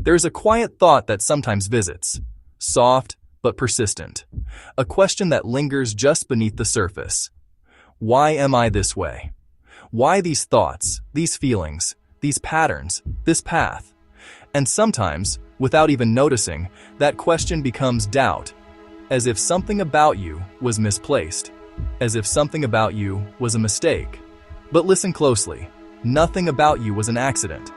There's a quiet thought that sometimes visits, soft but persistent, a question that lingers just beneath the surface. Why am I this way? Why these thoughts, these feelings, these patterns, this path? And sometimes, without even noticing, that question becomes doubt, as if something about you was misplaced, as if something about you was a mistake. But listen closely, nothing about you was an accident.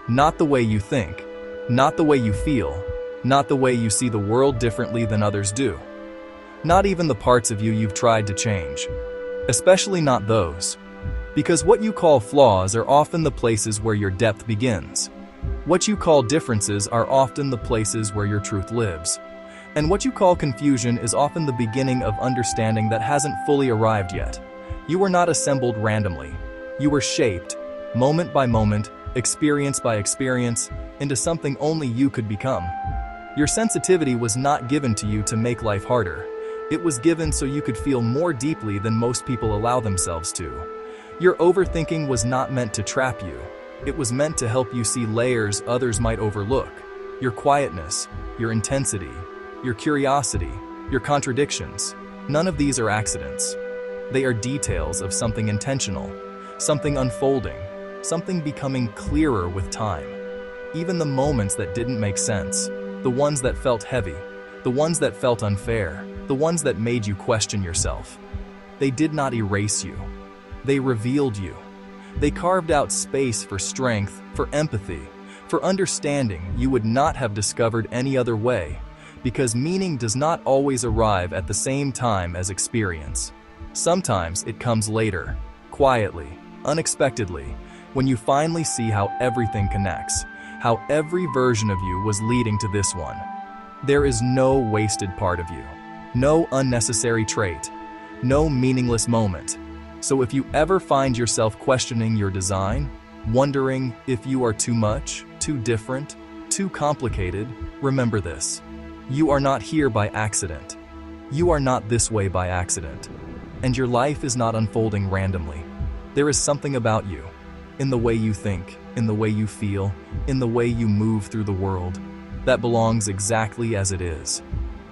Not the way you think, not the way you feel, not the way you see the world differently than others do. Not even the parts of you you've tried to change. Especially not those. Because what you call flaws are often the places where your depth begins. What you call differences are often the places where your truth lives. And what you call confusion is often the beginning of understanding that hasn't fully arrived yet. You were not assembled randomly. You were shaped, moment by moment, experience by experience, into something only you could become. Your sensitivity was not given to you to make life harder. It was given so you could feel more deeply than most people allow themselves to. Your overthinking was not meant to trap you. It was meant to help you see layers others might overlook. Your quietness, your intensity, your curiosity, your contradictions. None of these are accidents. They are details of something intentional, something unfolding, something becoming clearer with time. Even the moments that didn't make sense, the ones that felt heavy, the ones that felt unfair, the ones that made you question yourself. They did not erase you. They revealed you. They carved out space for strength, for empathy, for understanding you would not have discovered any other way, because meaning does not always arrive at the same time as experience. Sometimes it comes later, quietly, unexpectedly, when you finally see how everything connects, how every version of you was leading to this one. There is no wasted part of you, no unnecessary trait, no meaningless moment. So if you ever find yourself questioning your design, wondering if you are too much, too different, too complicated, remember this. You are not here by accident. You are not this way by accident. And your life is not unfolding randomly. There is something about you, in the way you think, in the way you feel, in the way you move through the world, that belongs exactly as it is.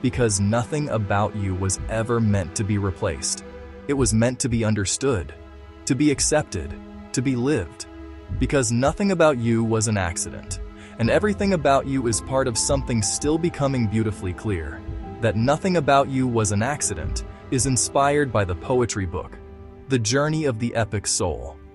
Because nothing about you was ever meant to be replaced. It was meant to be understood, to be accepted, to be lived. Because nothing about you was an accident, and everything about you is part of something still becoming beautifully clear. That nothing about you was an accident is inspired by the poetry book, The Journey of the Epic Soul.